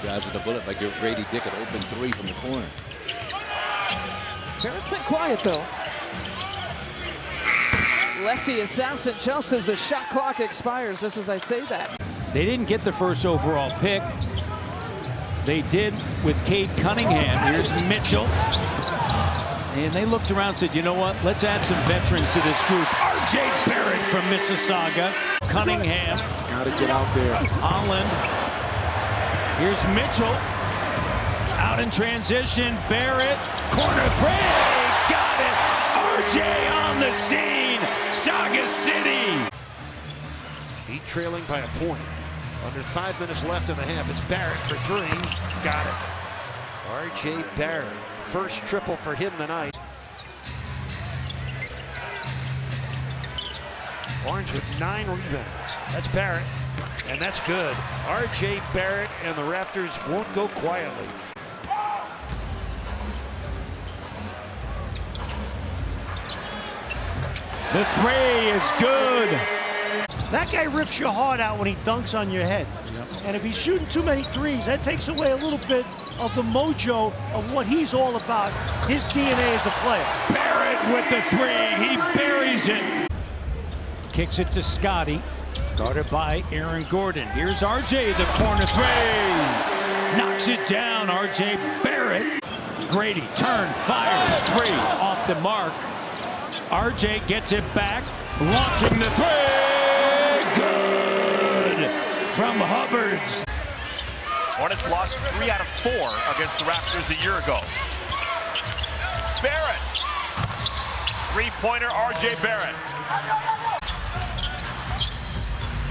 drives with the bullet by Grady Dick, an open three from the corner. Barrett's been quiet, though. Lefty assassin. Chell says the shot clock expires just as I say that. They didn't get the first overall pick. They did with Cade Cunningham. Here's Mitchell. And they looked around and said, you know what? Let's add some veterans to this group. RJ Barrett from Mississauga. Cunningham. Got to get out there. Holland. Here's Mitchell. Out in transition. Barrett. Corner three. Got it. RJ on the scene. Sauga City. Heat trailing by a point. Under 5 minutes left in the half. It's Barrett for three. Got it. RJ Barrett. First triple for him tonight. Orange with 9 rebounds. That's Barrett. And that's good. RJ Barrett and the Raptors won't go quietly. The three is good. That guy rips your heart out when he dunks on your head. Yep. And if he's shooting too many threes, that takes away a little bit of the mojo of what he's all about, his DNA as a player. Barrett with the three. He buries it. Kicks it to Scotty. Guarded by Aaron Gordon. Here's RJ, the corner three. Knocks it down, RJ Barrett. Grady, turn, fire, three, off the mark. RJ gets it back, launching the three. Good from Hubbards. Hornets lost 3 out of 4 against the Raptors a year ago. Barrett. Three-pointer, RJ Barrett.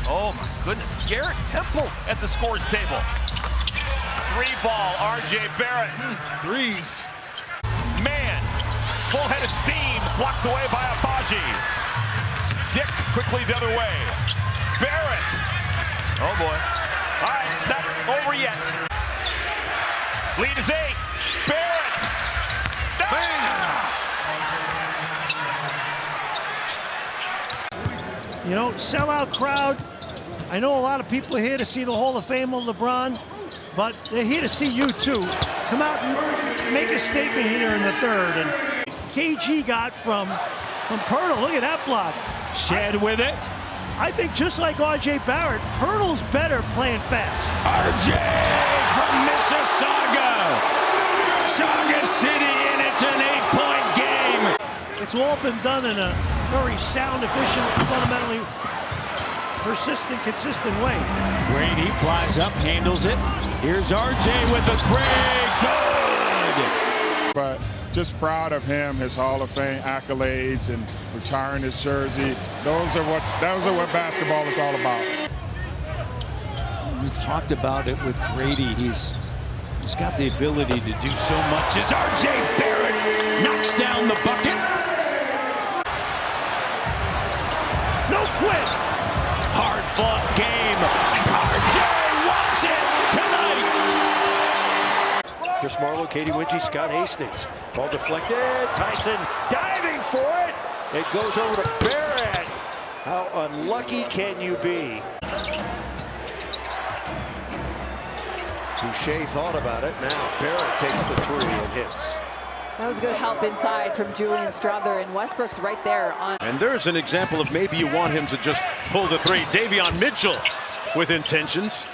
Oh my goodness, Garrett Temple at the scores table. 3-ball, RJ Barrett. Threes. Man, full head of steam, blocked away by Abaji. Dick quickly the other way. Barrett. Oh boy. All right, it's not over yet. Lead is 8. Barrett. You know, sellout crowd. I know a lot of people are here to see the Hall of Famer LeBron, but they're here to see you too. Come out and make a statement here in the third. And KG got from Pirtle. Look at that block. Shed with it. I think just like RJ Barrett, Pirtle's better playing fast. RJ from Mississauga. Sauga City, and it's an 8-point game. It's all been done in a very sound, efficient, fundamentally persistent, consistent way. Grady flies up, handles it. Here's RJ with the three. Good. But just proud of him, his Hall of Fame accolades and retiring his jersey. Those are what basketball is all about. We've talked about it with Grady. He's got the ability to do so much as RJ Barrett knocks down the bucket. No quit. Hard-fought game. RJ wants it tonight. Chris Marlowe, Katie Winchie, Scott Hastings. Ball deflected. Tyson diving for it. It goes over to Barrett. How unlucky can you be? Boucher thought about it. Now Barrett takes the three and hits. That was good help inside from Julian Strother, and Westbrook's right there on. And there's an example of maybe you want him to just pull the three. Davion Mitchell with intentions.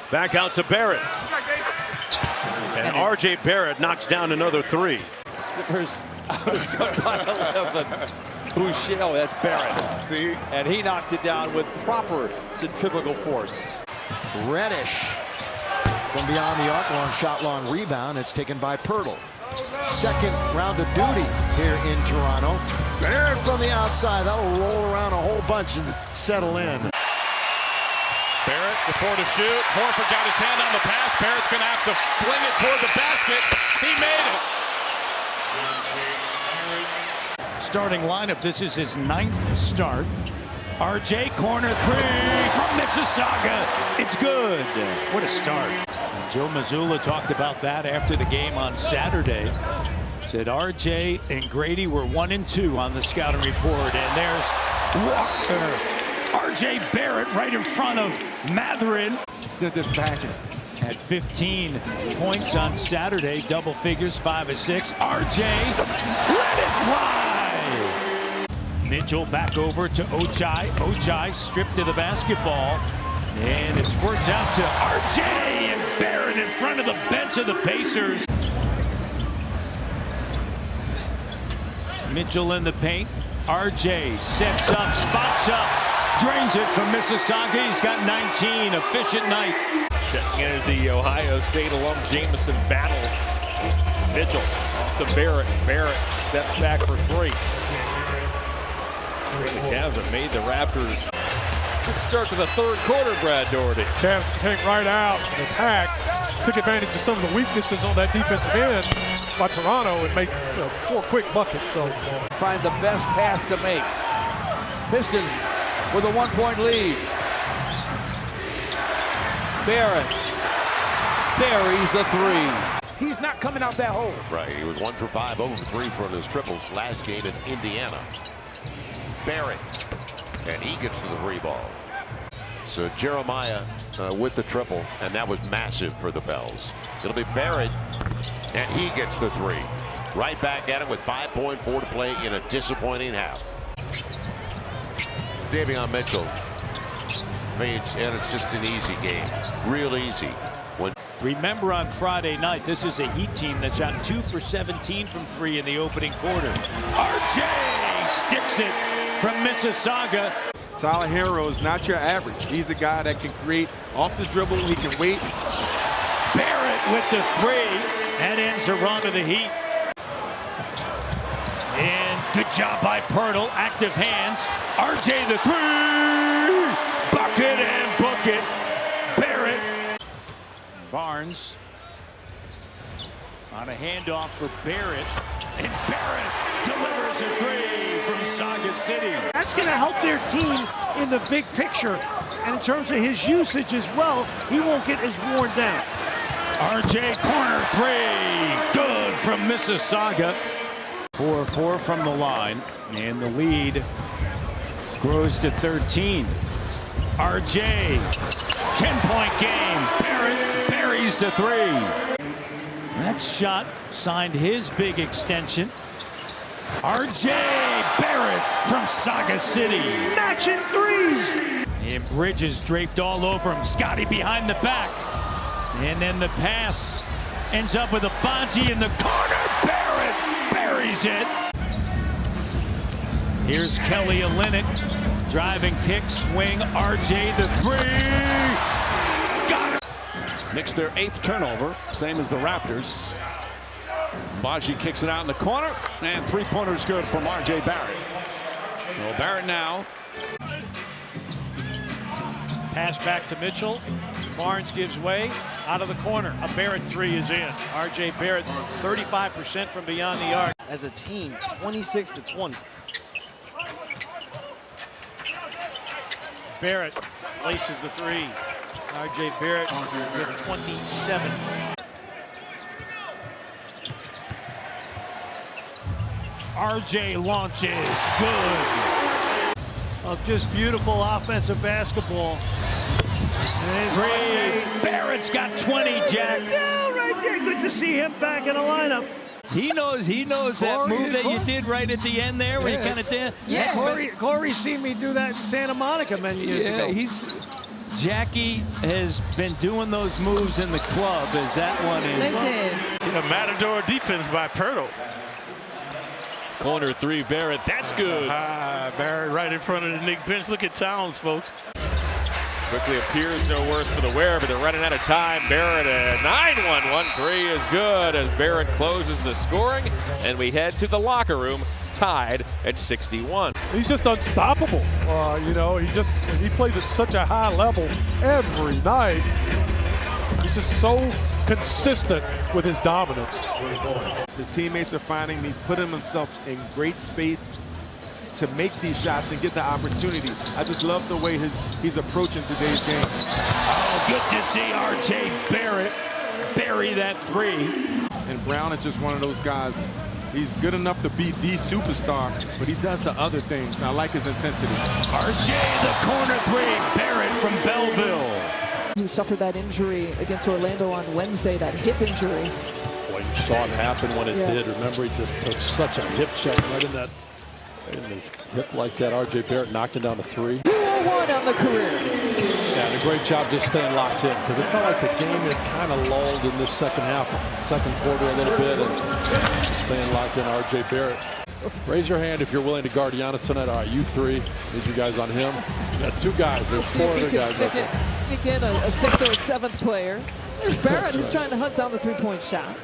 Back out to Barrett. And RJ Barrett knocks down another three. There's Boucher, oh, that's Barrett. See? And he knocks it down with proper centrifugal force. Reddish from beyond the arc, long shot, long rebound. It's taken by Pirtle. Second round of duty here in Toronto. Barrett from the outside. That'll roll around a whole bunch and settle in. Barrett before to shoot. Horford got his hand on the pass. Barrett's going to have to fling it toward the basket. He made it. Starting lineup. This is his 9th start. RJ corner three from Mississauga. It's good. What a start. Joe Mazzulla talked about that after the game on Saturday. Said RJ and Grady were 1 and 2 on the scouting report. And there's RJ Barrett right in front of Matherin. Send it back Had 15 points on Saturday, double figures, 5 of 6. RJ let it fly. Mitchell back over to Ochai. Ochai stripped to the basketball. And it squirts out to RJ and Barrett in front of the bench of the Pacers. Mitchell in the paint. RJ sets up, spots up, drains it from Mississauga. He's got 19. Efficient night. Checking in as the Ohio State alum Jamison battle. Mitchell off to Barrett. Barrett steps back for 3. The Cavs have made the Raptors. Good start to the third quarter, Brad Doherty. Cavs came right out and attacked, took advantage of some of the weaknesses on that defensive end by Toronto and made 4 quick buckets. So Find the best pass to make. Pistons with a 1-point lead. Barrett buries the 3. He's not coming out that hole. Right, he was 1 for 5, 0 for 3 from his triples last game in Indiana. Barrett, and he gets to the 3 ball. So Jeremiah with the triple, and that was massive for the Bells. It'll be Barrett, and he gets the 3. Right back at it with 5.4 to play in a disappointing half. Davion Mitchell feeds, and it's just an easy game, real easy. Remember on Friday night, this is a Heat team that shot 2 for 17 from 3 in the opening quarter. RJ sticks it from Mississauga. Tyler Hero is not your average. He's a guy that can create off the dribble. He can wait. Barrett with the 3. That ends a run of the Heat. And good job by Pirtle. Active hands. RJ the 3. Bucket and book it. Barrett. Barnes on a handoff for Barrett. And Barrett delivers a 3 from Saga City. That's going to help their team in the big picture. And in terms of his usage as well, he won't get as worn down. RJ corner 3. Good from Mississauga. 4-4 from the line. And the lead grows to 13. RJ, 10-point game. Barrett buries the 3. That shot signed his big extension. RJ Barrett from Saga City. Matching 3s. And Bridges draped all over him. Scotty behind the back. And then the pass ends up with a Bonji in the corner. Barrett buries it. Here's Kelly Olynyk. Driving kick, swing. RJ the 3. Got it. Knicks their 8th turnover, same as the Raptors. Bonji kicks it out in the corner, and 3-pointers good from RJ Barrett. Well, Barrett now. Pass back to Mitchell. Barnes gives way out of the corner. A Barrett 3 is in. RJ Barrett 35% from beyond the arc. As a team, 26-20. Barrett places the 3. RJ Barrett with 27. RJ launches. Good. Of just beautiful offensive basketball. Barrett's got 20, Jack. Yeah, right there. Good to see him back in the lineup. He knows that move that you did right at the end there when you kind of did. Yeah, Corey seen me do that in Santa Monica many years ago. Jackie has been doing those moves in the club as that one is. Listen. A matador defense by Pirtle. Corner 3, Barrett. That's good. Barrett right in front of the Knick bench. Look at Towns, folks. Quickly appears no worse for the wear, but they're running out of time. Barrett at 9-1. 1-3 is good as Barrett closes the scoring, and we head to the locker room tied at 61. He's just unstoppable. You know, he plays at such a high level every night. He's just so consistent with his dominance. His teammates are finding him. He's putting himself in great space to make these shots and get the opportunity. I just love the way he's approaching today's game. Oh, good to see RJ Barrett bury that 3. And Brown is just one of those guys. He's good enough to be the superstar, but he does the other things. I like his intensity. RJ the corner 3, Barrett from Belleville. Who suffered that injury against Orlando on Wednesday, that hip injury. Boy, you saw it happen when it did. Remember, he just took such a hip check right in his hip like that. RJ Barrett knocking down the three. 2-1 on the career. Yeah, and a great job just staying locked in, because it felt like the game had kind of lulled in this second quarter a little bit, and staying locked in. RJ Barrett. Raise your hand if you're willing to guard Giannis tonight. All right, you three. Need you guys on him. You got two guys. There's four other guys. Sneak in a sixth or a seventh player. There's Barrett, who's trying to hunt down the three-point shot.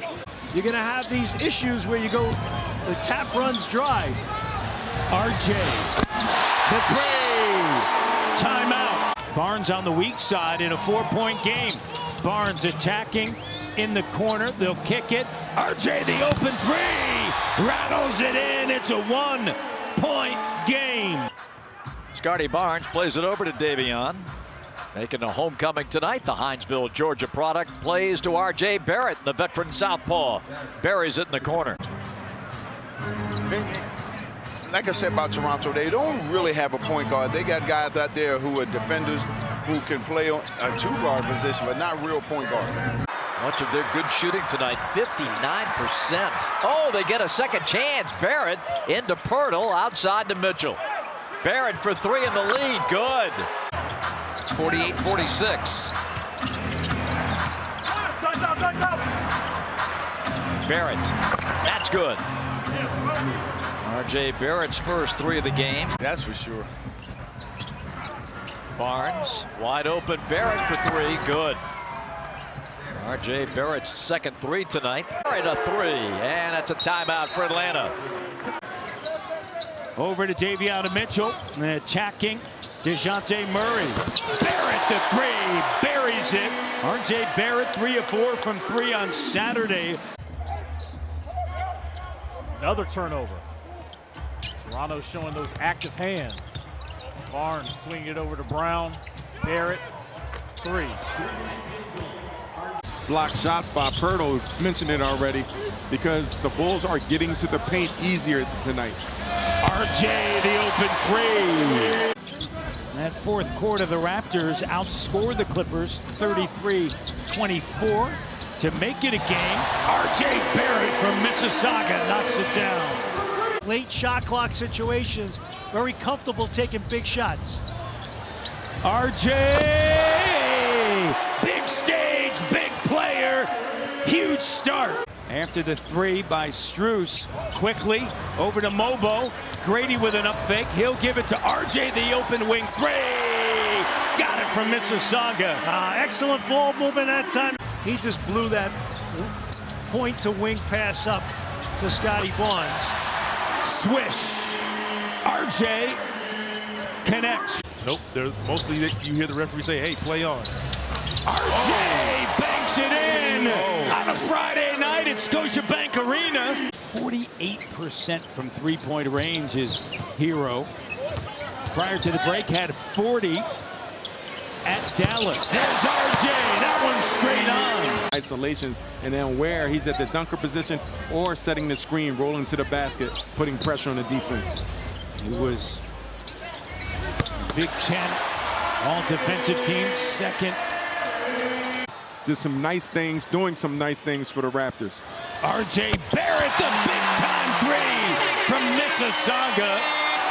You're going to have these issues where you go, the tap runs dry. RJ, the three, timeout. Barnes on the weak side in a 4-point game. Barnes attacking in the corner. They'll kick it. RJ, the open three, rattles it in. It's a 1-point game. Scotty Barnes plays it over to Davion. Making a homecoming tonight. The Hinesville, Georgia product plays to RJ Barrett, the veteran southpaw. Buries it in the corner. Like I said about Toronto, they don't really have a point guard. They got guys out there who are defenders who can play on a two-guard position, but not real point guards. Much of their good shooting tonight, 59%. Oh, they get a second chance. Barrett into Pirtle, outside to Mitchell. Barrett for three in the lead, good. 48-46. Barrett, that's good. RJ Barrett's first three of the game. That's for sure. Barnes, wide open. Barrett for three, good. RJ Barrett's second three tonight. Barrett a three, and that's a timeout for Atlanta. Over to Davion Mitchell, attacking DeJounte Murray. Barrett the three, buries it. RJ Barrett 3 of 4 from three on Saturday. Another turnover. Toronto showing those active hands. Barnes swinging it over to Brown. Barrett, three. Block shots by Pirtle, mentioned it already, because the Bulls are getting to the paint easier tonight. RJ, the open three. That fourth quarter, the Raptors outscored the Clippers 33-24 to make it a game. RJ Barrett from Mississauga knocks it down. Late shot clock situations, very comfortable taking big shots. RJ, big stage, big player, huge start. After the three by Strus, quickly over to Mobo. Grady with an up fake. He'll give it to RJ, the open wing three. Got it from Mississauga. Excellent ball movement that time. He just blew that point to wing pass up to Scotty Barnes. Swish. RJ connects. Nope, mostly you hear the referee say, hey, play on. RJ banks it in on a Friday night at Scotiabank Arena. 48% from three-point range is Hero. Prior to the break, had 40 at Dallas. There's RJ, that one's straight on. Isolations, and then where he's at the dunker position or setting the screen, rolling to the basket, putting pressure on the defense. He was Big Ten, all defensive teams, second. Did some nice things, doing some nice things for the Raptors. RJ Barrett, the big-time three from Mississauga.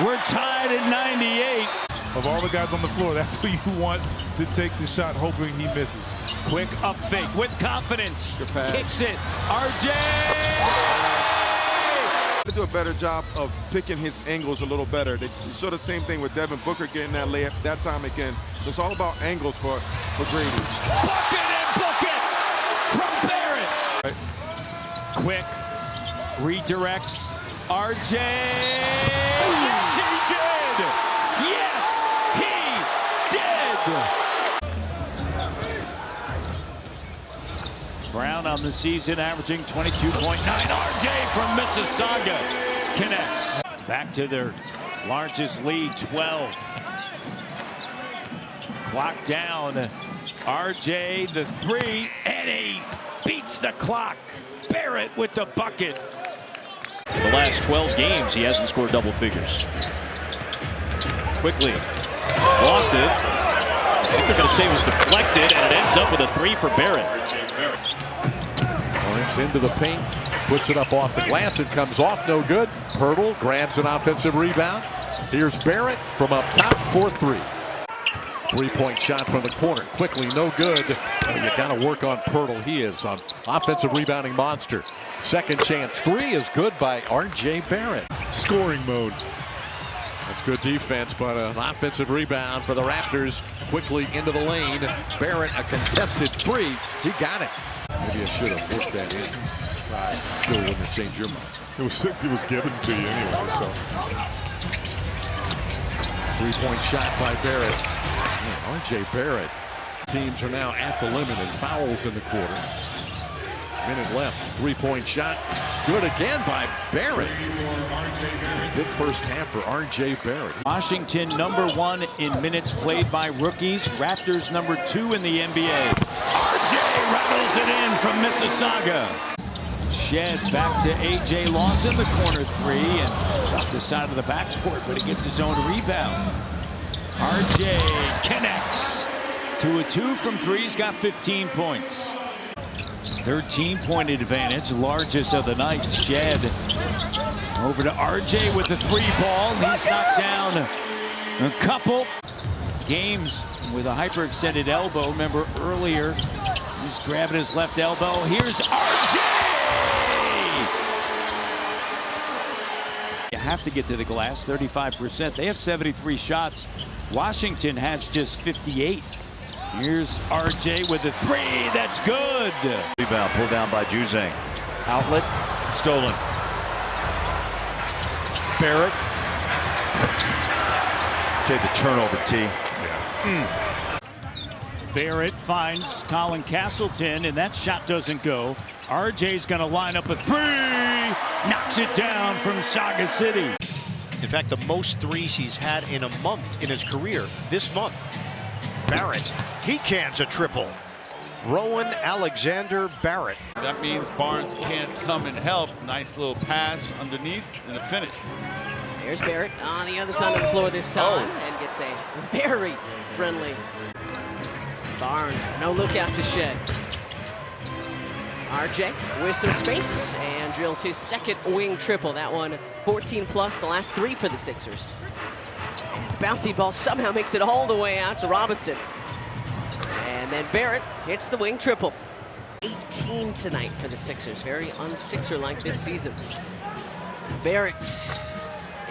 We're tied at 98. Of all the guys on the floor, that's who you want to take the shot, hoping he misses. Quick up fake with confidence. Kicks it. RJ! To do a better job of picking his angles a little better. They saw the same thing with Devin Booker getting that layup that time again. So it's all about angles for Grady. Bucket and bucket from Barrett. Right. Quick redirects. RJ. Yes, he did. Yes, he did. Brown on the season averaging 22.9. RJ from Mississauga connects. Back to their largest lead, 12. Clock down. RJ the three, and he beats the clock. Barrett with the bucket. In the last 12 games, he hasn't scored double figures. Quickly. Lost it. think they're going to say it was deflected, and it ends up with a 3 for Barrett. Barnes into the paint, puts it up off the glass. It comes off, no good. Pirtle grabs an offensive rebound. Here's Barrett from up top for 3. Three-point shot from the corner. Quickly, no good. You got to work on Pirtle. He is an offensive rebounding monster. Second chance 3 is good by RJ Barrett. Scoring mode. That's good defense, but an offensive rebound for the Raptors. Quickly into the lane. Barrett, a contested 3. He got it. Maybe I should have worked that in. Still wouldn't have changed your mind. It was given to you anyway, so. 3-point shot by Barrett. RJ Barrett. Teams are now at the limit and fouls in the quarter. Minute left. 3-point shot. Good again by Barrett. Big first half for RJ Barrett. Washington #1 in minutes played by rookies. Raptors #2 in the NBA. RJ rattles it in from Mississauga. Shed back to A.J. Lawson, the corner 3, and off the side of the backcourt, but he gets his own rebound. RJ connects to a 2 from 3. He's got 15 points. 13-point advantage, largest of the night. Shed over to RJ with the 3 ball. He's knocked down a couple. Games with a hyperextended elbow. Remember earlier, he's grabbing his left elbow. Here's RJ! You have to get to the glass, 35%. They have 73 shots. Washington has just 58. Here's RJ with the 3. That's good. Rebound pulled down by Juzang. Outlet stolen. Barrett. Take the turnover, T. Barrett finds Colin Castleton, and that shot doesn't go. RJ's going to line up a 3. Knocks it down from Saga City. In fact, the most threes he's had in a month in his career this month. Barrett, he cans a triple. Rowan Alexander Barrett. That means Barnes can't come and help. Nice little pass underneath and a finish. There's Barrett on the other side of the floor this time and gets a very friendly. Barnes, no look out to Shed. RJ with some space and drills his second wing triple. That one 14 plus, the last 3 for the Sixers. And the bouncy ball somehow makes it all the way out to Robinson. And then Barrett hits the wing triple. 18 tonight for the Sixers. Very un-Sixer-like this season. Barrett,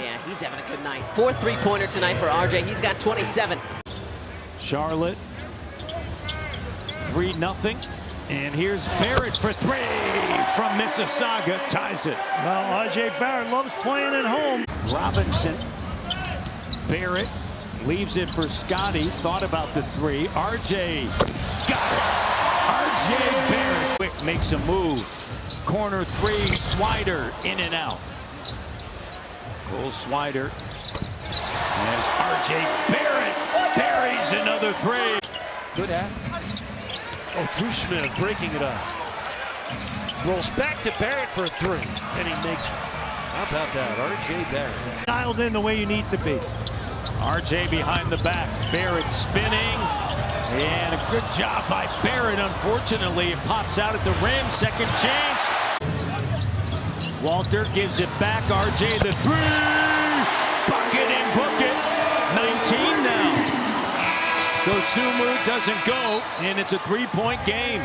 yeah, he's having a good night. 4th 3-pointer tonight for RJ. He's got 27. Charlotte, 3-0. And here's Barrett for 3 from Mississauga, ties it. Well, RJ Barrett loves playing at home. Robinson, Barrett leaves it for Scotty. Thought about the 3. RJ got it. RJ Barrett quick makes a move. Corner 3, Swider in and out. Cole Swider as RJ Barrett buries another 3. Good at. Oh, Drew Smith breaking it up. Rolls back to Barrett for a 3, and he makes it. How about that, RJ Barrett? Dialed in the way you need to be. RJ behind the back. Barrett spinning. And a good job by Barrett. Unfortunately, it pops out at the rim. Second chance. Walter gives it back. RJ the 3. Bucket and book it. 19 now. Dosunmu doesn't go, and it's a 3-point game.